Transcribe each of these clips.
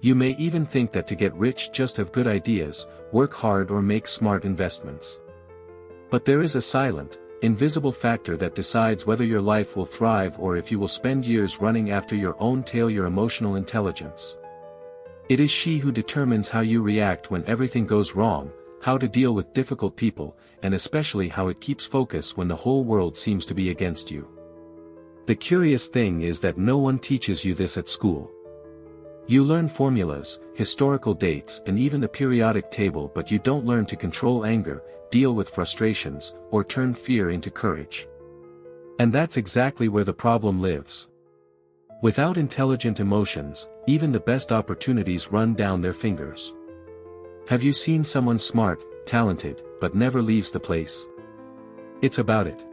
You may even think that to get rich just have good ideas, work hard or make smart investments. But there is a silent, invisible factor that decides whether your life will thrive or if you will spend years running after your own tail: your emotional intelligence. It is she who determines how you react when everything goes wrong, how to deal with difficult people, and especially how it keeps focus when the whole world seems to be against you. The curious thing is that no one teaches you this at school. You learn formulas, historical dates, and even the periodic table, but you don't learn to control anger, deal with frustrations, or turn fear into courage. And that's exactly where the problem lives. Without intelligent emotions, even the best opportunities run down their fingers. Have you seen someone smart, talented, but never leaves the place? It's about it.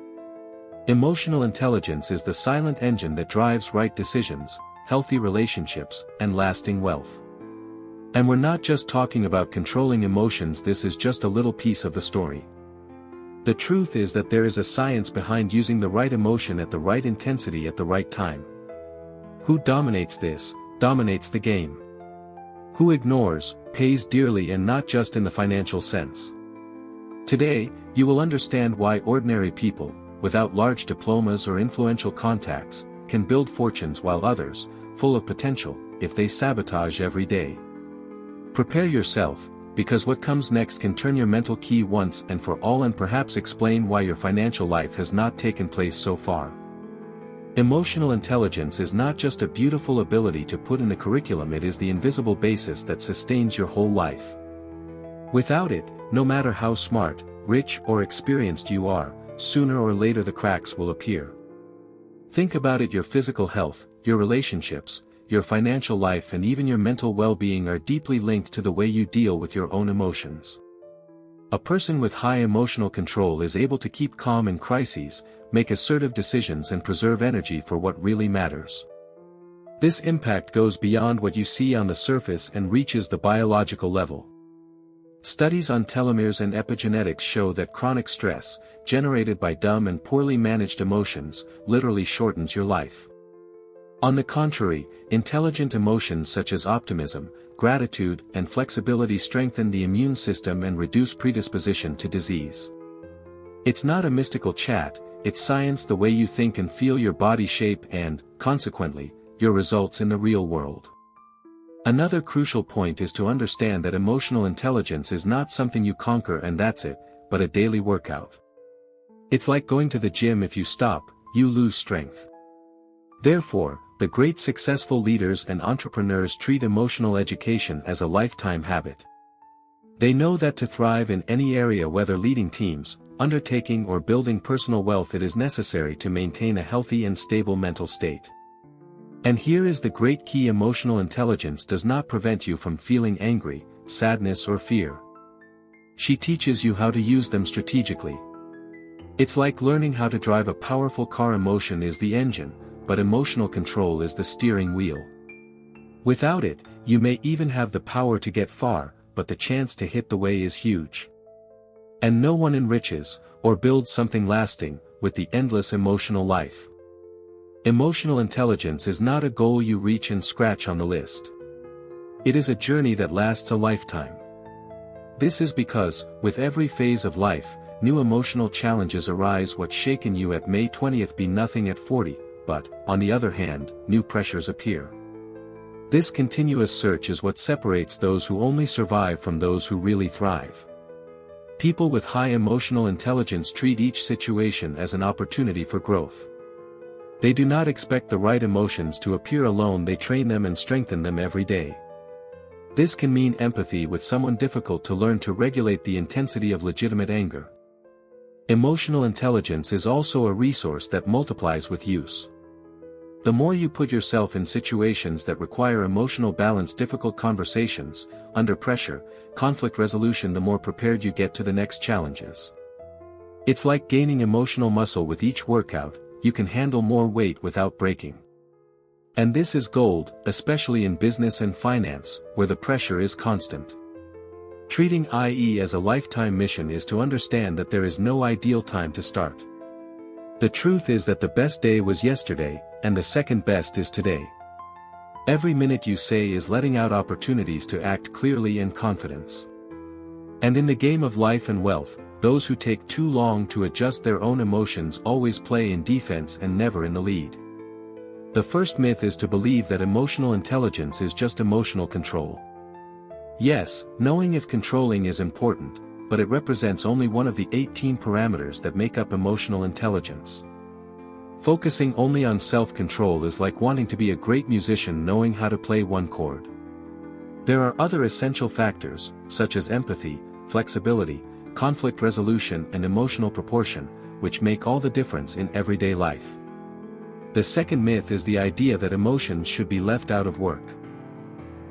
Emotional intelligence is the silent engine that drives right decisions, healthy relationships, and lasting wealth. And we're not just talking about controlling emotions. This is just a little piece of the story. The truth is that there is a science behind using the right emotion at the right intensity at the right time. Who dominates this, dominates the game. Who ignores, pays dearly, and not just in the financial sense. Today, you will understand why ordinary people, without large diplomas or influential contacts, can build fortunes while others, full of potential, if they sabotage every day. Prepare yourself, because what comes next can turn your mental key once and for all, and perhaps explain why your financial life has not taken place so far. Emotional intelligence is not just a beautiful ability to put in the curriculum, it is the invisible basis that sustains your whole life. Without it, no matter how smart, rich, or experienced you are, sooner or later the cracks will appear. Think about it: your physical health, your relationships, your financial life, and even your mental well-being are deeply linked to the way you deal with your own emotions. A person with high emotional control is able to keep calm in crises, make assertive decisions, and preserve energy for what really matters. This impact goes beyond what you see on the surface and reaches the biological level. Studies on telomeres and epigenetics show that chronic stress, generated by dumb and poorly managed emotions, literally shortens your life. On the contrary, intelligent emotions such as optimism, gratitude, and flexibility strengthen the immune system and reduce predisposition to disease. It's not a mystical chat, it's science. The way you think and feel your body shape and, consequently, your results in the real world. Another crucial point is to understand that emotional intelligence is not something you conquer and that's it, but a daily workout. It's like going to the gym: if you stop, you lose strength. Therefore, the great successful leaders and entrepreneurs treat emotional education as a lifetime habit. They know that to thrive in any area, whether leading teams, undertaking, or building personal wealth, it is necessary to maintain a healthy and stable mental state. And here is the great key: emotional intelligence does not prevent you from feeling angry, sadness, or fear. She teaches you how to use them strategically. It's like learning how to drive a powerful car. Emotion is the engine, but emotional control is the steering wheel. Without it, you may even have the power to get far, but the chance to hit the way is huge. And no one enriches, or builds something lasting, with the endless emotional life. Emotional intelligence is not a goal you reach and scratch on the list. It is a journey that lasts a lifetime. This is because, with every phase of life, new emotional challenges arise. What's shaken you at May 20th be nothing at 40, but, on the other hand, new pressures appear. This continuous search is what separates those who only survive from those who really thrive. People with high emotional intelligence treat each situation as an opportunity for growth. They do not expect the right emotions to appear alone, they train them and strengthen them every day. This can mean empathy with someone difficult, to learn to regulate the intensity of legitimate anger. Emotional intelligence is also a resource that multiplies with use. The more you put yourself in situations that require emotional balance, difficult conversations, under pressure, conflict resolution, the more prepared you get to the next challenges. It's like gaining emotional muscle. With each workout, you can handle more weight without breaking. And this is gold, especially in business and finance, where the pressure is constant. Treating IE as a lifetime mission is to understand that there is no ideal time to start. The truth is that the best day was yesterday, and the second best is today. Every minute you say is letting out opportunities to act clearly and confidence. And in the game of life and wealth, those who take too long to adjust their own emotions always play in defense and never in the lead. The first myth is to believe that emotional intelligence is just emotional control. Yes, knowing if controlling is important, but it represents only one of the 18 parameters that make up emotional intelligence. Focusing only on self-control is like wanting to be a great musician knowing how to play one chord. There are other essential factors, such as empathy, flexibility, conflict resolution and emotional proportion, which make all the difference in everyday life. The second myth is the idea that emotions should be left out of work.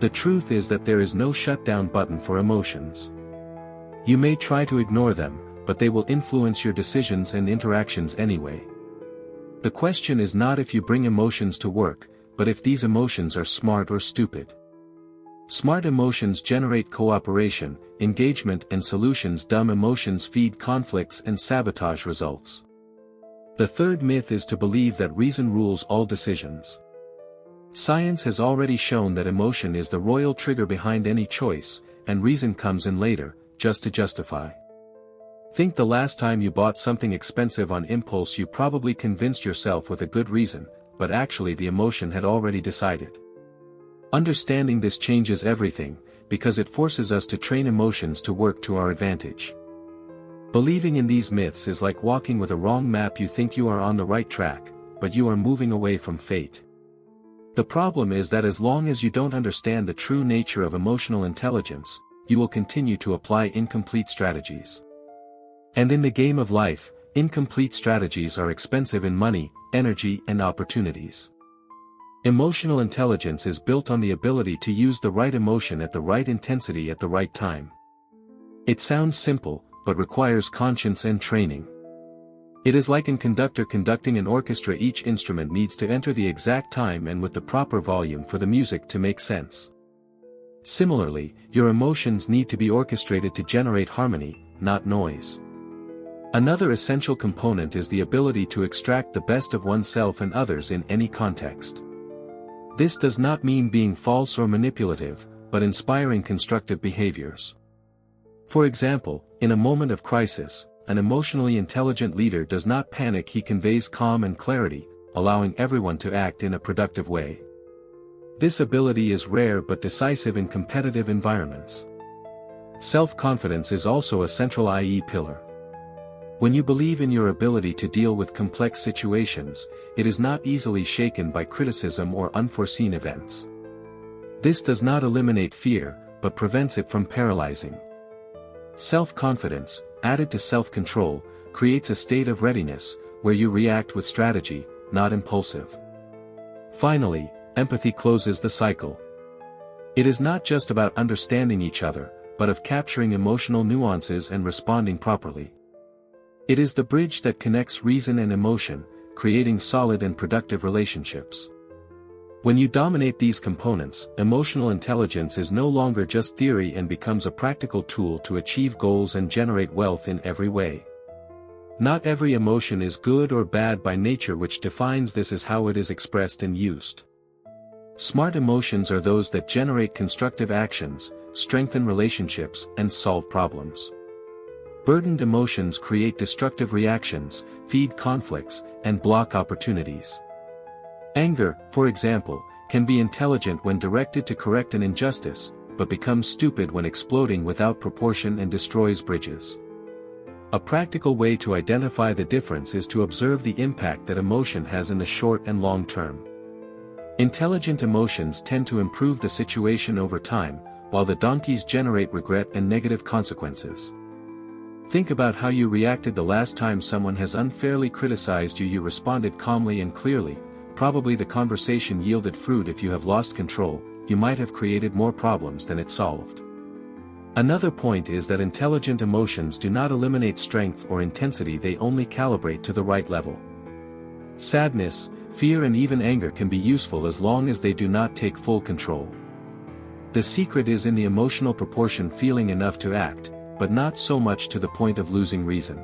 The truth is that there is no shutdown button for emotions. You may try to ignore them, but they will influence your decisions and interactions anyway. The question is not if you bring emotions to work, but if these emotions are smart or stupid. Smart emotions generate cooperation, engagement and solutions. Dumb emotions feed conflicts and sabotage results. The third myth is to believe that reason rules all decisions. Science has already shown that emotion is the royal trigger behind any choice, and reason comes in later, just to justify. Think the last time you bought something expensive on impulse. You probably convinced yourself with a good reason, but actually the emotion had already decided. Understanding this changes everything, because it forces us to train emotions to work to our advantage. Believing in these myths is like walking with a wrong map. You think you are on the right track, but you are moving away from fate. The problem is that as long as you don't understand the true nature of emotional intelligence, you will continue to apply incomplete strategies. And in the game of life, incomplete strategies are expensive in money, energy and opportunities. Emotional intelligence is built on the ability to use the right emotion at the right intensity at the right time. It sounds simple, but requires conscience and training. It is like a conductor conducting an orchestra. Each instrument needs to enter the exact time and with the proper volume for the music to make sense. Similarly, your emotions need to be orchestrated to generate harmony, not noise. Another essential component is the ability to extract the best of oneself and others in any context. This does not mean being false or manipulative, but inspiring constructive behaviors. For example, in a moment of crisis, an emotionally intelligent leader does not panic. He conveys calm and clarity, allowing everyone to act in a productive way. This ability is rare but decisive in competitive environments. Self-confidence is also a central IE pillar. When you believe in your ability to deal with complex situations, it is not easily shaken by criticism or unforeseen events. This does not eliminate fear, but prevents it from paralyzing. Self-confidence, added to self-control, creates a state of readiness, where you react with strategy, not impulsive. Finally, empathy closes the cycle. It is not just about understanding each other, but of capturing emotional nuances and responding properly. It is the bridge that connects reason and emotion, creating solid and productive relationships. When you dominate these components, emotional intelligence is no longer just theory and becomes a practical tool to achieve goals and generate wealth in every way. Not every emotion is good or bad by nature. Which defines this is how it is expressed and used. Smart emotions are those that generate constructive actions, strengthen relationships, and solve problems. Burdened emotions create destructive reactions, feed conflicts, and block opportunities. Anger, for example, can be intelligent when directed to correct an injustice, but becomes stupid when exploding without proportion and destroys bridges. A practical way to identify the difference is to observe the impact that emotion has in the short and long term. Intelligent emotions tend to improve the situation over time, while the donkeys generate regret and negative consequences. Think about how you reacted the last time someone has unfairly criticized you. You responded calmly and clearly. Probably the conversation yielded fruit. If you have lost control, you might have created more problems than it solved. Another point is that intelligent emotions do not eliminate strength or intensity. They only calibrate to the right level. Sadness, fear and even anger can be useful as long as they do not take full control. The secret is in the emotional proportion, feeling enough to act, but not so much to the point of losing reason.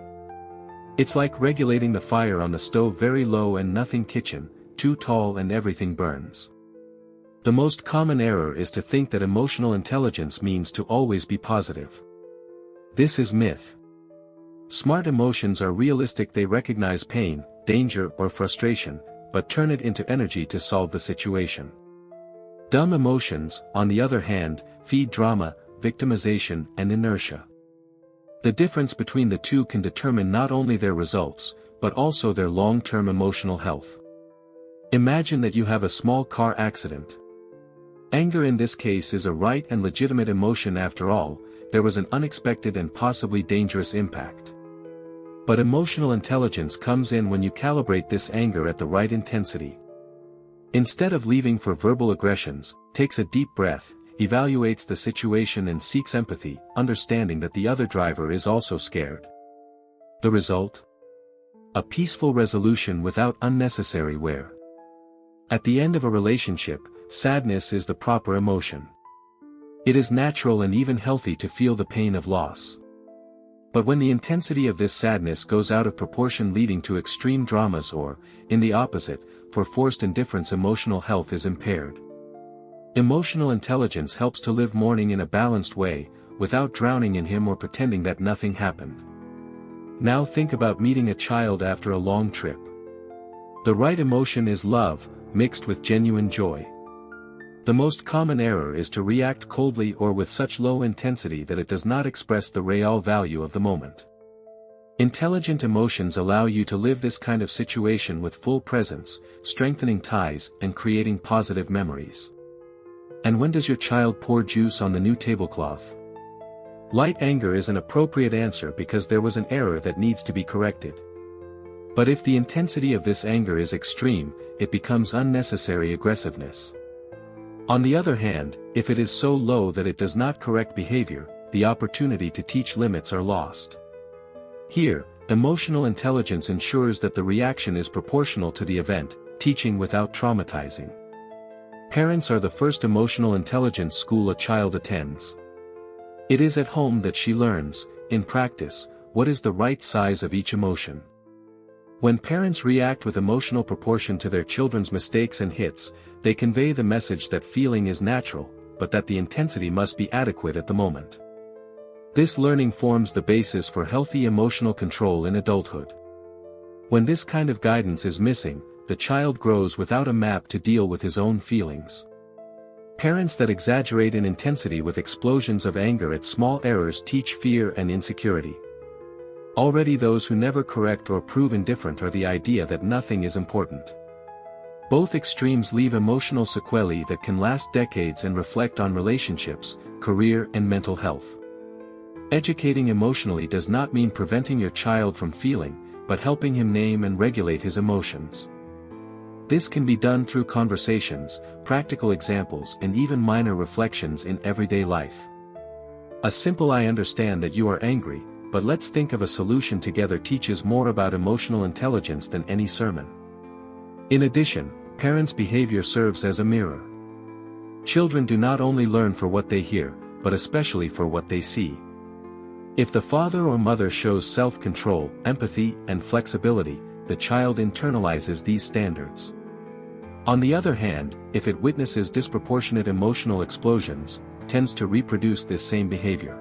It's like regulating the fire on the stove: very low and nothing, kitchen, too tall and everything burns. The most common error is to think that emotional intelligence means to always be positive. This is myth. Smart emotions are realistic. They recognize pain, danger, or frustration, but turn it into energy to solve the situation. Dumb emotions, on the other hand, feed drama, victimization, and inertia. The difference between the two can determine not only their results, but also their long-term emotional health. Imagine that you have a small car accident. Anger in this case is a right and legitimate emotion. After all, there was an unexpected and possibly dangerous impact. But emotional intelligence comes in when you calibrate this anger at the right intensity. Instead of leaving for verbal aggressions, takes a deep breath, evaluates the situation and seeks empathy, understanding that the other driver is also scared. The result? A peaceful resolution without unnecessary wear. At the end of a relationship, sadness is the proper emotion. It is natural and even healthy to feel the pain of loss. But when the intensity of this sadness goes out of proportion, leading to extreme dramas, or, in the opposite, for forced indifference, emotional health is impaired. Emotional intelligence helps to live mourning in a balanced way, without drowning in him or pretending that nothing happened. Now think about meeting a child after a long trip. The right emotion is love, mixed with genuine joy. The most common error is to react coldly or with such low intensity that it does not express the real value of the moment. Intelligent emotions allow you to live this kind of situation with full presence, strengthening ties and creating positive memories. And when does your child pour juice on the new tablecloth? Light anger is an appropriate answer because there was an error that needs to be corrected. But if the intensity of this anger is extreme, it becomes unnecessary aggressiveness. On the other hand, if it is so low that it does not correct behavior, the opportunity to teach limits are lost. Here, emotional intelligence ensures that the reaction is proportional to the event, teaching without traumatizing. Parents are the first emotional intelligence school a child attends. It is at home that she learns, in practice, what is the right size of each emotion. When parents react with emotional proportion to their children's mistakes and hits, they convey the message that feeling is natural, but that the intensity must be adequate at the moment. This learning forms the basis for healthy emotional control in adulthood. When this kind of guidance is missing, the child grows without a map to deal with his own feelings. Parents that exaggerate in intensity with explosions of anger at small errors teach fear and insecurity. Already those who never correct or prove indifferent are the idea that nothing is important. Both extremes leave emotional sequelae that can last decades and reflect on relationships, career and mental health. Educating emotionally does not mean preventing your child from feeling, but helping him name and regulate his emotions. This can be done through conversations, practical examples and even minor reflections in everyday life. A simple "I understand that you are angry, but let's think of a solution together" teaches more about emotional intelligence than any sermon. In addition, parents' behavior serves as a mirror. Children do not only learn for what they hear, but especially for what they see. If the father or mother shows self-control, empathy, and flexibility, the child internalizes these standards. On the other hand, if it witnesses disproportionate emotional explosions, tends to reproduce this same behavior.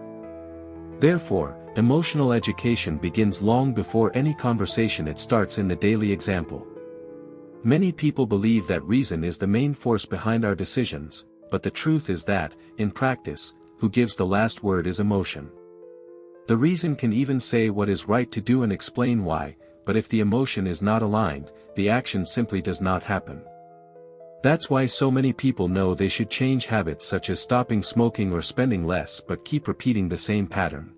Therefore, emotional education begins long before any conversation. It starts in the daily example. Many people believe that reason is the main force behind our decisions, but the truth is that, in practice, who gives the last word is emotion. The reason can even say what is right to do and explain why, but if the emotion is not aligned, the action simply does not happen. That's why so many people know they should change habits such as stopping smoking or spending less but keep repeating the same pattern.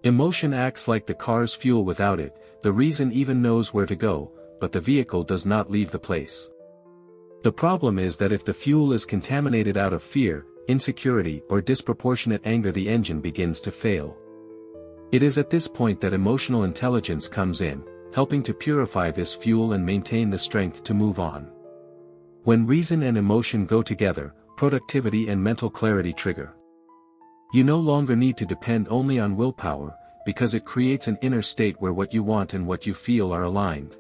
Emotion acts like the car's fuel. Without it, the reason even knows where to go, but the vehicle does not leave the place. The problem is that if the fuel is contaminated out of fear, insecurity or disproportionate anger, the engine begins to fail. It is at this point that emotional intelligence comes in, helping to purify this fuel and maintain the strength to move on. When reason and emotion go together, productivity and mental clarity trigger. You no longer need to depend only on willpower, because it creates an inner state where what you want and what you feel are aligned.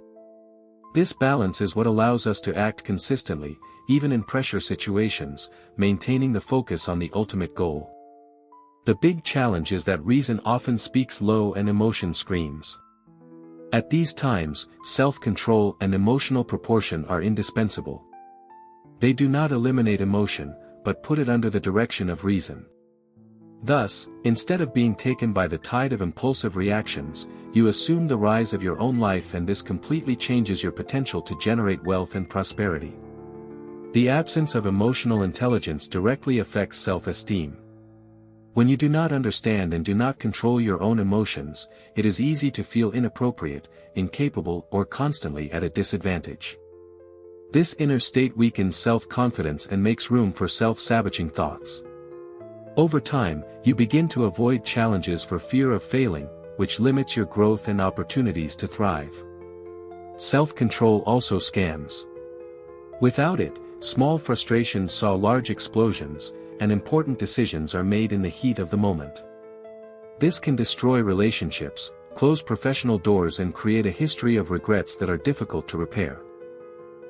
This balance is what allows us to act consistently, even in pressure situations, maintaining the focus on the ultimate goal. The big challenge is that reason often speaks low and emotion screams. At these times, self-control and emotional proportion are indispensable. They do not eliminate emotion, but put it under the direction of reason. Thus, instead of being taken by the tide of impulsive reactions, you assume the rise of your own life, and this completely changes your potential to generate wealth and prosperity. The absence of emotional intelligence directly affects self-esteem. When you do not understand and do not control your own emotions, it is easy to feel inappropriate, incapable, or constantly at a disadvantage. This inner state weakens self-confidence and makes room for self-sabotaging thoughts. Over time, you begin to avoid challenges for fear of failing, which limits your growth and opportunities to thrive. Self-control also scams. Without it, small frustrations saw large explosions, and important decisions are made in the heat of the moment. This can destroy relationships, close professional doors, and create a history of regrets that are difficult to repair.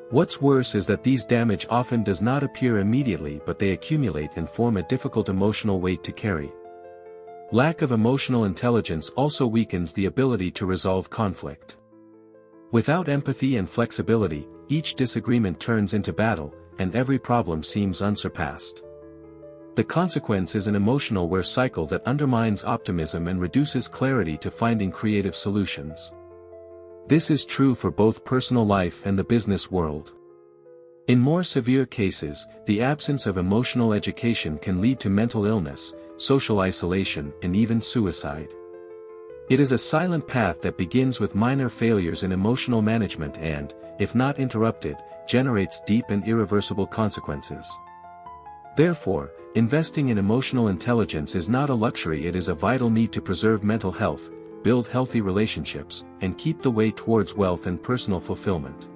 What's worse is that these damage often does not appear immediately, but they accumulate and form a difficult emotional weight to carry. Lack of emotional intelligence also weakens the ability to resolve conflict. Without empathy and flexibility, each disagreement turns into battle, and every problem seems unsurpassed. The consequence is an emotional wear cycle that undermines optimism and reduces clarity to finding creative solutions. This is true for both personal life and the business world. In more severe cases, the absence of emotional education can lead to mental illness, social isolation, and even suicide. It is a silent path that begins with minor failures in emotional management and, if not interrupted, generates deep and irreversible consequences. Therefore, investing in emotional intelligence is not a luxury, it is a vital need to preserve mental health, build healthy relationships, and keep the way towards wealth and personal fulfillment.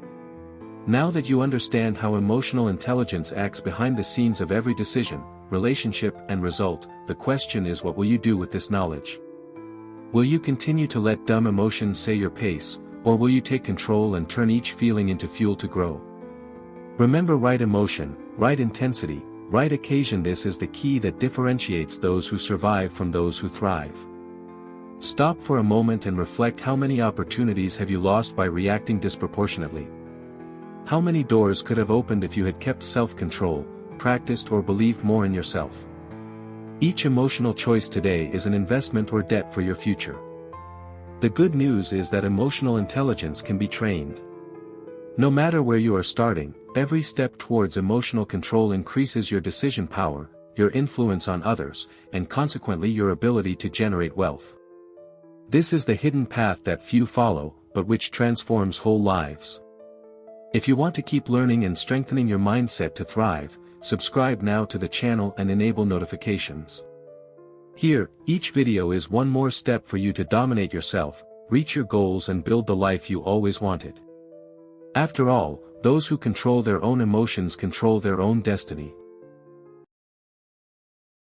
Now that you understand how emotional intelligence acts behind the scenes of every decision, relationship, and result, the question is, what will you do with this knowledge? Will you continue to let dumb emotions say your pace, or will you take control and turn each feeling into fuel to grow? Remember, right emotion, right intensity, right occasion. This is the key that differentiates those who survive from those who thrive. Stop for a moment and reflect. How many opportunities have you lost by reacting disproportionately? How many doors could have opened if you had kept self-control, practiced, or believed more in yourself? Each emotional choice today is an investment or debt for your future. The good news is that emotional intelligence can be trained. No matter where you are starting, every step towards emotional control increases your decision power, your influence on others, and consequently your ability to generate wealth. This is the hidden path that few follow, but which transforms whole lives. If you want to keep learning and strengthening your mindset to thrive, subscribe now to the channel and enable notifications. Here, each video is one more step for you to dominate yourself, reach your goals, and build the life you always wanted. After all, those who control their own emotions control their own destiny.